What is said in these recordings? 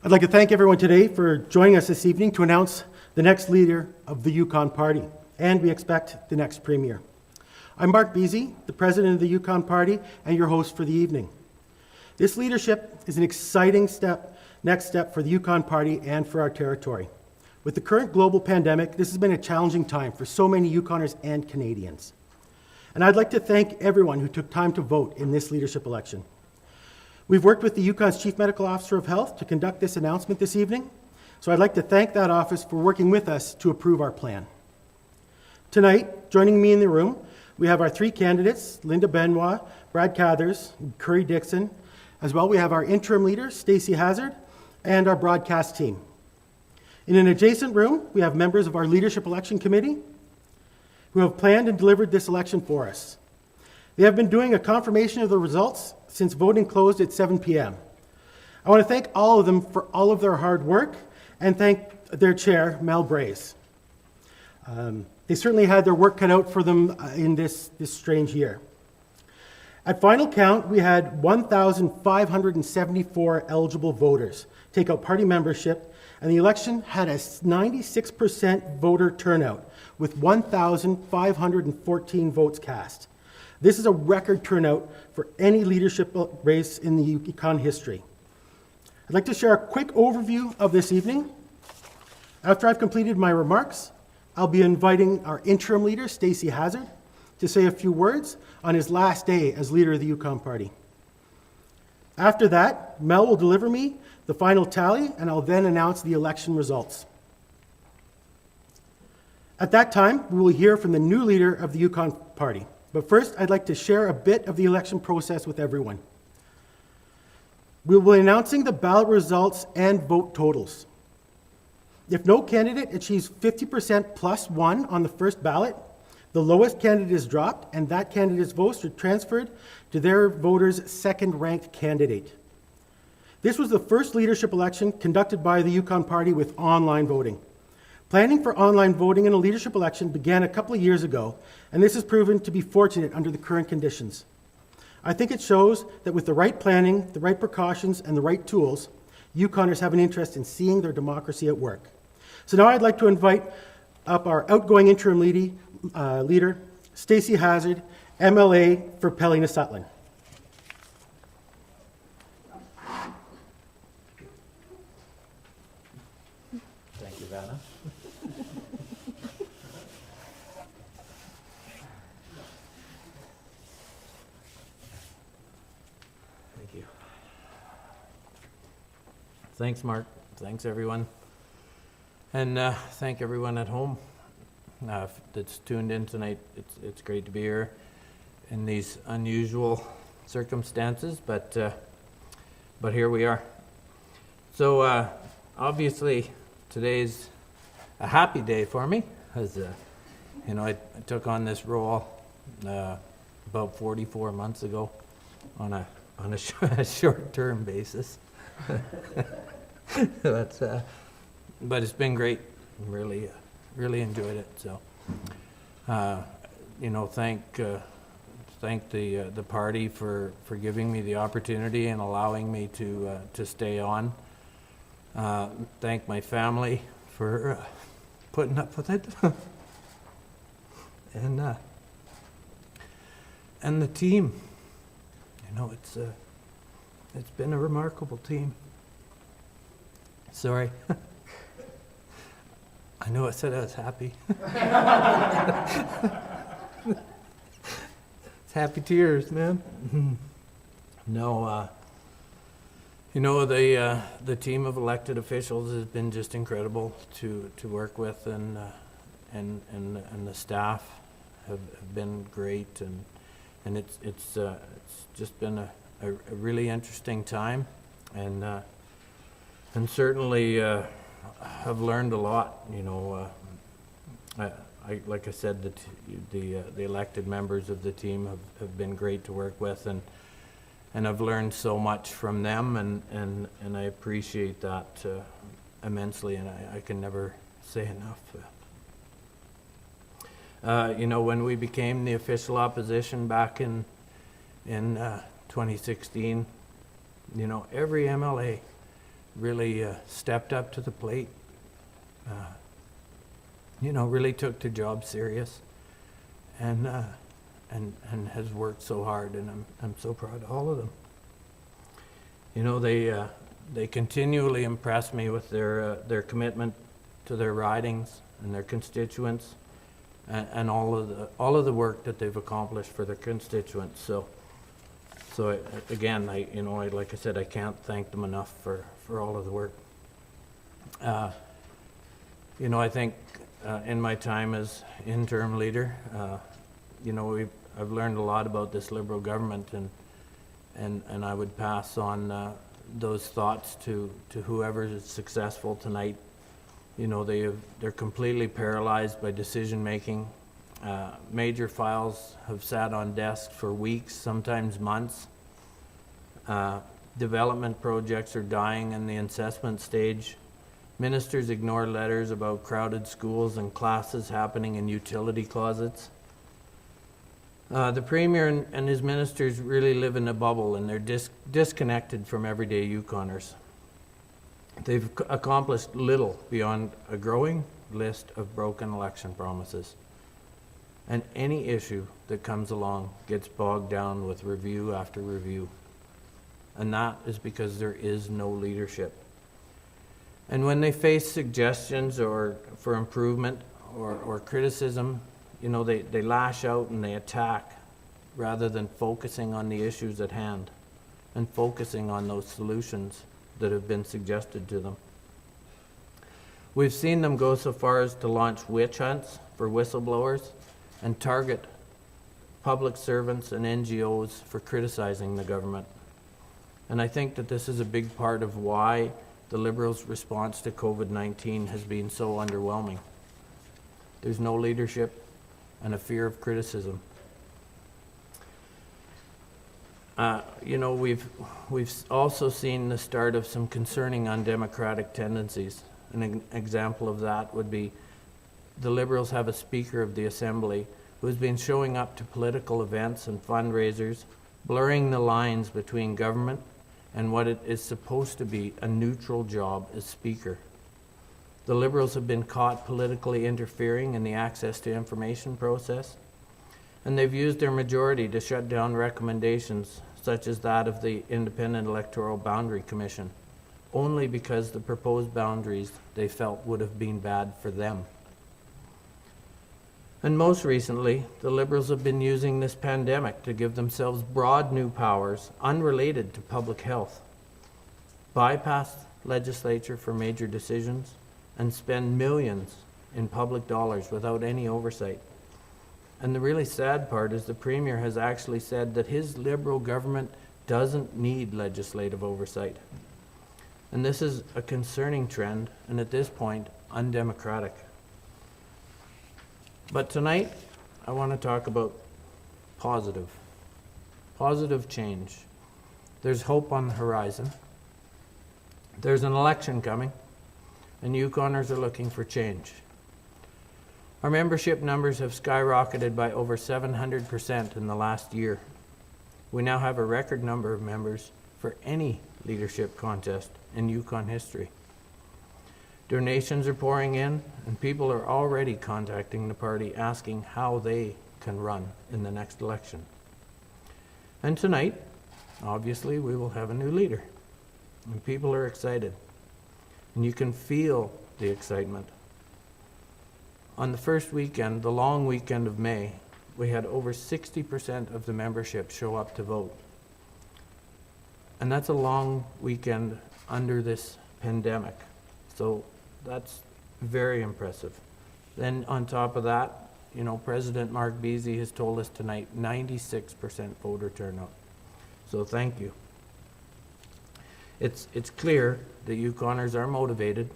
I'd like to thank everyone today for joining us this evening to announce the next leader of the Yukon Party, and we expect the next premier. I'm Mark Beasy, the president of the Yukon Party and your host for the evening. This leadership is an exciting next step for the Yukon Party and for our territory. With the current global pandemic, this has been a challenging time for so many Yukoners and Canadians. And I'd like to thank everyone who took time to vote in this leadership election. We've worked with the Yukon's Chief Medical Officer of Health to conduct this announcement this evening, so I'd like to thank that office for working with us to approve our plan. Tonight, joining me in the room, we have our three candidates, Linda Benoit, Brad Cathers, and Curry Dixon. As well, we have our interim leader, Stacey Hazard, and our broadcast team. In an adjacent room, we have members of our Leadership Election Committee who have planned and delivered this election for us. They have been doing a confirmation of the results since voting closed at 7 p.m. I want to thank all of them for all of their hard work and thank their chair, Mel Braze. They certainly had their work cut out for them in this strange year. At final count, we had 1,574 eligible voters take out party membership, and the election had a 96% voter turnout with 1,514 votes cast. This is a record turnout for any leadership race in the Yukon history. I'd like to share a quick overview of this evening. After I've completed my remarks, I'll be inviting our interim leader, Stacey Hazard, to say a few words on his last day as leader of the Yukon Party. After that, Mel will deliver me the final tally, and I'll then announce the election results. At that time, we will hear from the new leader of the Yukon Party. But first, I'd like to share a bit of the election process with everyone. We will be announcing the ballot results and vote totals. If no candidate achieves 50% plus one on the first ballot, the lowest candidate is dropped, and that candidate's votes are transferred to their voters' second-ranked candidate. This was the first leadership election conducted by the Yukon Party with online voting. Planning for online voting in a leadership election began a couple of years ago, and this has proven to be fortunate under the current conditions. I think it shows that with the right planning, the right precautions, and the right tools, Yukoners have an interest in seeing their democracy at work. So now I'd like to invite up our outgoing interim leader, Stacey Hazard, MLA for Pelly-Nesutlan. Thank you, Vanna. Thank you. Thanks, Mark. Thanks, everyone. And thank everyone at home that's tuned in tonight. It's great to be here in these unusual circumstances, but here we are. So obviously today's a happy day for me, as I took on this role about 44 months ago on a short-term basis. But it's been great. Really enjoyed it. So, thank the party for giving me the opportunity and allowing me to stay on. Thank my family for putting up with it, and the team. It's been a remarkable team. Sorry. I know I said I was happy. It's happy tears, man. No, the team of elected officials has been just incredible to work with, and the staff have been great, and it's just been a really interesting time, and certainly have learned a lot. Like I said, the elected members of the team have been great to work with, and I've learned so much from them, and I appreciate that immensely, and I can never say enough. When we became the official opposition back in 2016, every MLA really stepped up to the plate. Really took the job serious, and has worked so hard, and I'm so proud of all of them. They continually impress me with their commitment to their ridings and their constituents, and all of the work that they've accomplished for their constituents. So again, like I said, I can't thank them enough for all of the work. I think in my time as interim leader, I've learned a lot about this Liberal government, and I would pass on those thoughts to whoever is successful tonight. They're completely paralyzed by decision making. Major files have sat on desks for weeks, sometimes months. Development projects are dying in the assessment stage. Ministers ignore letters about crowded schools and classes happening in utility closets. The Premier and his ministers really live in a bubble, and they're disconnected from everyday Yukoners. They've accomplished little beyond a growing list of broken election promises. And any issue that comes along gets bogged down with review after review. And that is because there is no leadership. And when they face suggestions or for improvement or criticism, they lash out and they attack rather than focusing on the issues at hand and focusing on those solutions that have been suggested to them. We've seen them go so far as to launch witch hunts for whistleblowers and target public servants and NGOs for criticizing the government. And I think that this is a big part of why the Liberals' response to COVID-19 has been so underwhelming. There's no leadership and a fear of criticism. We've also seen the start of some concerning undemocratic tendencies. An example of that would be the Liberals have a Speaker of the Assembly who has been showing up to political events and fundraisers, blurring the lines between government and what it is supposed to be a neutral job as Speaker. The Liberals have been caught politically interfering in the access to information process, and they've used their majority to shut down recommendations such as that of the Independent Electoral Boundary Commission, only because the proposed boundaries they felt would have been bad for them. And most recently, the Liberals have been using this pandemic to give themselves broad new powers unrelated to public health, bypass legislature for major decisions, and spend millions in public dollars without any oversight. And the really sad part is the Premier has actually said that his Liberal government doesn't need legislative oversight. And this is a concerning trend, and at this point, undemocratic. But tonight, I want to talk about positive change. There's hope on the horizon. There's an election coming, and Yukoners are looking for change. Our membership numbers have skyrocketed by over 700% in the last year. We now have a record number of members for any leadership contest in Yukon history. Donations are pouring in, and people are already contacting the party asking how they can run in the next election. And tonight, obviously, we will have a new leader, and people are excited, and you can feel the excitement. On the first weekend, the long weekend of May, we had over 60% of the membership show up to vote. And that's a long weekend under this pandemic. So that's very impressive. Then on top of that, President Mark Beasy has told us tonight 96% voter turnout. So thank you. It's clear that Yukoners are motivated,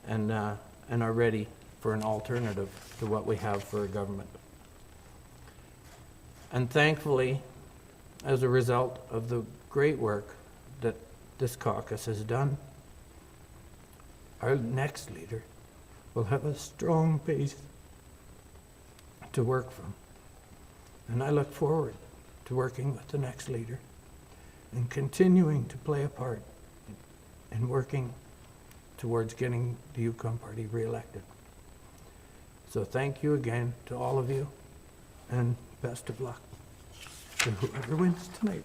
and are ready for an alternative to what we have for a government. And thankfully, as a result of the great work that this caucus has done, our next leader will have a strong base to work from. And I look forward to working with the next leader and continuing to play a part in working towards getting the Yukon Party re-elected. So thank you again to all of you, and best of luck to whoever wins tonight.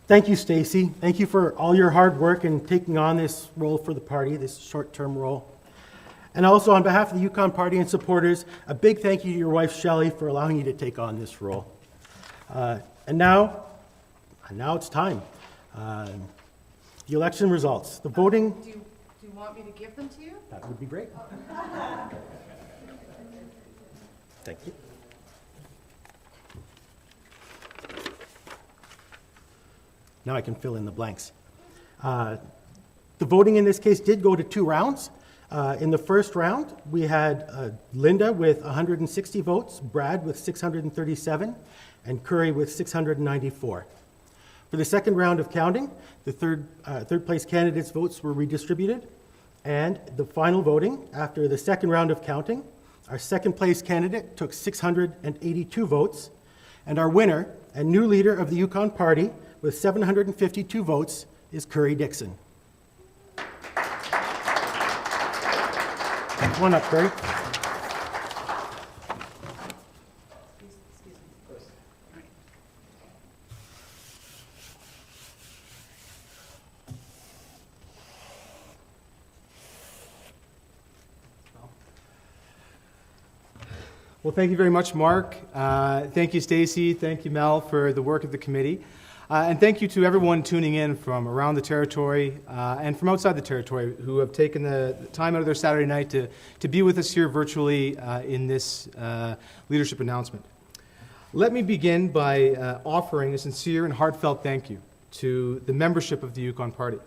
Thank you, Stacey. Thank you for all your hard work in taking on this role for the party, this short-term role. And also, on behalf of the Yukon Party and supporters, a big thank you to your wife, Shelley, for allowing you to take on this role. And now it's time. The election results. The voting... Do you want me to give them to you? That would be great. Thank you. Now I can fill in the blanks. The voting in this case did go to 2 rounds. In the first round, we had Linda with 160 votes, Brad with 637, and Curry with 694. For the second round of counting, the third place candidates' votes were redistributed, and the final voting, after the second round of counting, our second place candidate took 682 votes, and our winner and new leader of the Yukon Party with 752 votes is Curry Dixon. Come on up, Curry. Excuse me. Well, thank you very much, Mark. Thank you, Stacey. Thank you, Mel, for the work of the committee. And thank you to everyone tuning in from around the territory and from outside the territory who have taken the time out of their Saturday night to be with us here virtually in this leadership announcement. Let me begin by offering a sincere and heartfelt thank you to the membership of the Yukon Party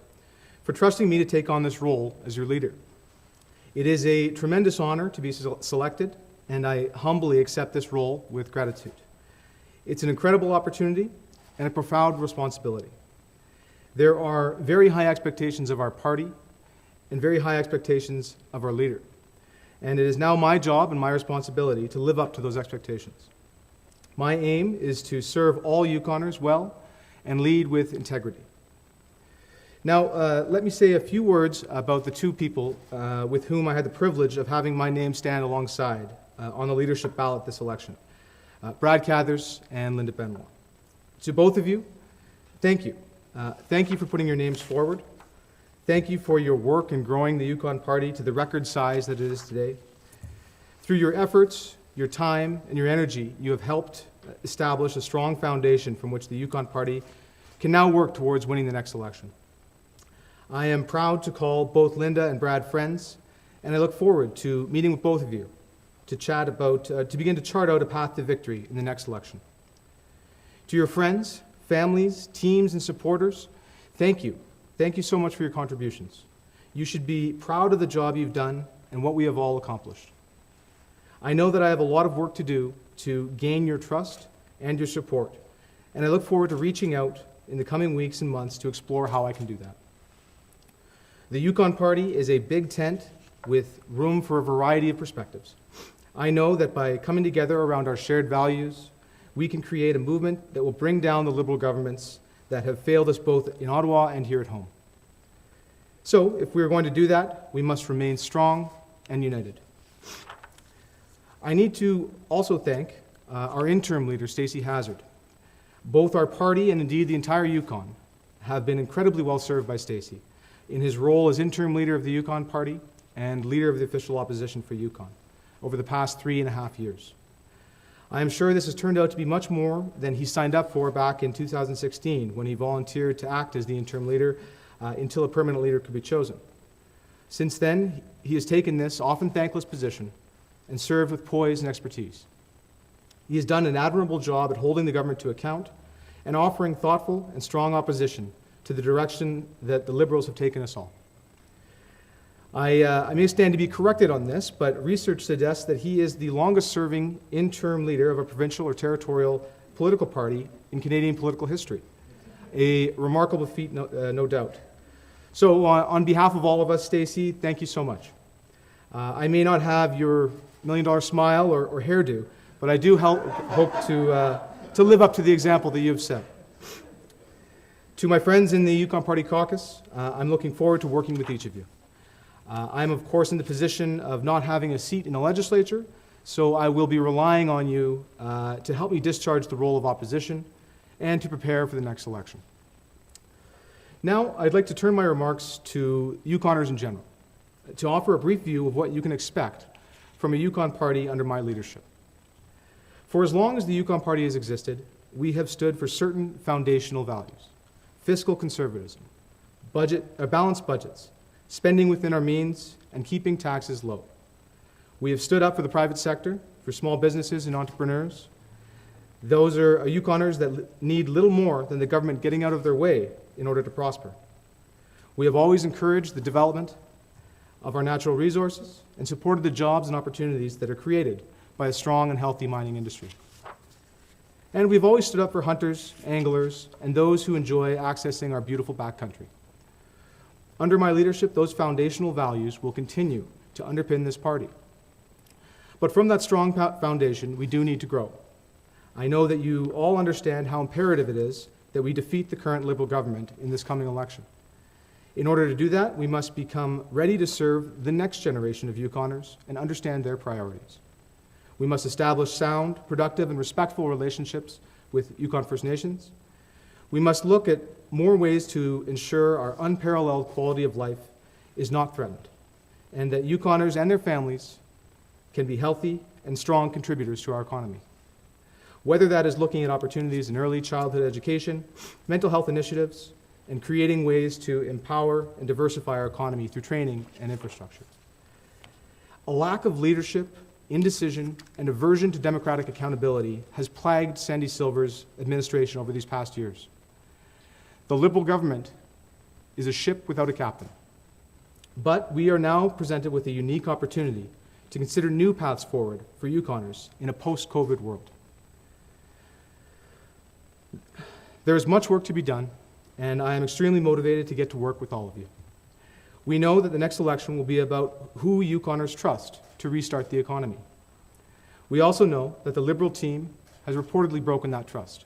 for trusting me to take on this role as your leader. It is a tremendous honor to be selected, and I humbly accept this role with gratitude. It's an incredible opportunity and a profound responsibility. There are very high expectations of our party and very high expectations of our leader. And it is now my job and my responsibility to live up to those expectations. My aim is to serve all Yukoners well and lead with integrity. Now, let me say a few words about the 2 people with whom I had the privilege of having my name stand alongside on the leadership ballot this election, Brad Cathers and Linda Benoit. To both of you, thank you. Thank you for putting your names forward. Thank you for your work in growing the Yukon Party to the record size that it is today. Through your efforts, your time, and your energy, you have helped establish a strong foundation from which the Yukon Party can now work towards winning the next election. I am proud to call both Linda and Brad friends, and I look forward to meeting with both of you to chat about, to begin to chart out a path to victory in the next election. To your friends, families, teams, and supporters, thank you. Thank you so much for your contributions. You should be proud of the job you've done and what we have all accomplished. I know that I have a lot of work to do to gain your trust and your support, and I look forward to reaching out in the coming weeks and months to explore how I can do that. The Yukon Party is a big tent with room for a variety of perspectives. I know that by coming together around our shared values, we can create a movement that will bring down the Liberal governments that have failed us both in Ottawa and here at home. So, if we're going to do that, we must remain strong and united. I need to also thank our interim leader, Stacey Hazzard. Both our party and indeed the entire Yukon have been incredibly well served by Stacey in his role as interim leader of the Yukon Party and leader of the official opposition for Yukon over the past 3.5 years. I am sure this has turned out to be much more than he signed up for back in 2016 when he volunteered to act as the interim leader until a permanent leader could be chosen. Since then, he has taken this often thankless position and served with poise and expertise. He has done an admirable job at holding the government to account and offering thoughtful and strong opposition to the direction that the Liberals have taken us all. I may stand to be corrected on this, but research suggests that he is the longest-serving interim leader of a provincial or territorial political party in Canadian political history. A remarkable feat, no doubt. So on behalf of all of us, Stacey, thank you so much. I may not have your million-dollar smile or hairdo, but I do hope to live up to the example that you've set. To my friends in the Yukon Party caucus, I'm looking forward to working with each of you. I'm, of course, in the position of not having a seat in the legislature, so I will be relying on you to help me discharge the role of opposition and to prepare for the next election. Now, I'd like to turn my remarks to Yukoners in general, to offer a brief view of what you can expect from a Yukon Party under my leadership. For as long as the Yukon Party has existed, we have stood for certain foundational values: fiscal conservatism, balanced budgets, spending within our means, and keeping taxes low. We have stood up for the private sector, for small businesses and entrepreneurs. Those are Yukoners that need little more than the government getting out of their way in order to prosper. We have always encouraged the development of our natural resources and supported the jobs and opportunities that are created by a strong and healthy mining industry. And we've always stood up for hunters, anglers, and those who enjoy accessing our beautiful backcountry. Under my leadership, those foundational values will continue to underpin this party. But from that strong foundation, we do need to grow. I know that you all understand how imperative it is that we defeat the current Liberal government in this coming election. In order to do that, we must become ready to serve the next generation of Yukoners and understand their priorities. We must establish sound, productive, and respectful relationships with Yukon First Nations. We must look at more ways to ensure our unparalleled quality of life is not threatened, and that Yukoners and their families can be healthy and strong contributors to our economy. Whether that is looking at opportunities in early childhood education, mental health initiatives, and creating ways to empower and diversify our economy through training and infrastructure. A lack of leadership, indecision, and aversion to democratic accountability has plagued Sandy Silver's administration over these past years. The Liberal government is a ship without a captain. But we are now presented with a unique opportunity to consider new paths forward for Yukoners in a post-COVID world. There is much work to be done, and I am extremely motivated to get to work with all of you. We know that the next election will be about who Yukoners trust to restart the economy. We also know that the Liberal team has reportedly broken that trust.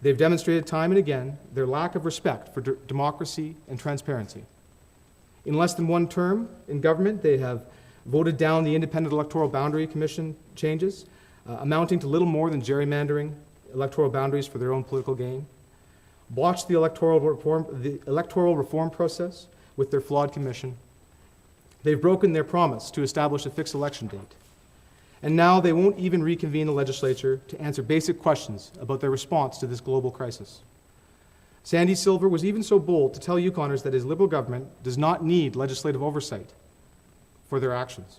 They've demonstrated time and again their lack of respect for democracy and transparency. In less than one term in government, they have voted down the Independent Electoral Boundary Commission changes, amounting to little more than gerrymandering electoral boundaries for their own political gain, botched the electoral reform process with their flawed commission. They've broken their promise to establish a fixed election date. And now they won't even reconvene the legislature to answer basic questions about their response to this global crisis. Sandy Silver was even so bold to tell Yukoners that his Liberal government does not need legislative oversight for their actions.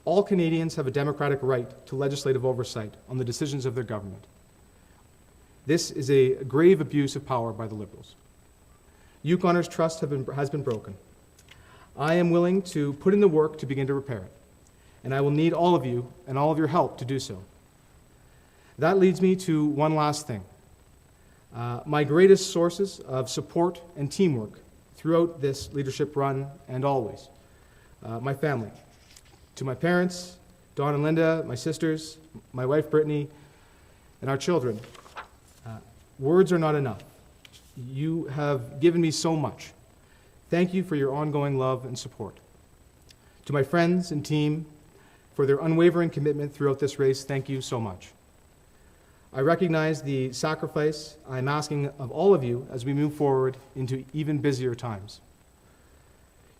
All Canadians have a democratic right to legislative oversight on the decisions of their government. This is a grave abuse of power by the Liberals. Yukoners' trust has been broken. I am willing to put in the work to begin to repair it, and I will need all of you and all of your help to do so. That leads me to one last thing. My greatest sources of support and teamwork throughout this leadership run and always. My family. To my parents, Dawn and Linda, my sisters, my wife Brittany, and our children. Words are not enough. You have given me so much. Thank you for your ongoing love and support. To my friends and team, for their unwavering commitment throughout this race, thank you so much. I recognize the sacrifice I'm asking of all of you as we move forward into even busier times.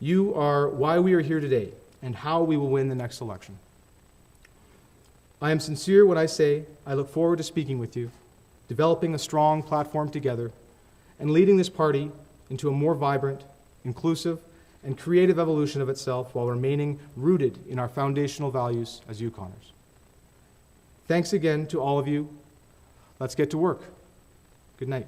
You are why we are here today and how we will win the next election. I am sincere when I say I look forward to speaking with you, developing a strong platform together, and leading this party into a more vibrant, inclusive, and creative evolution of itself while remaining rooted in our foundational values as Yukoners. Thanks again to all of you. Let's get to work. Good night.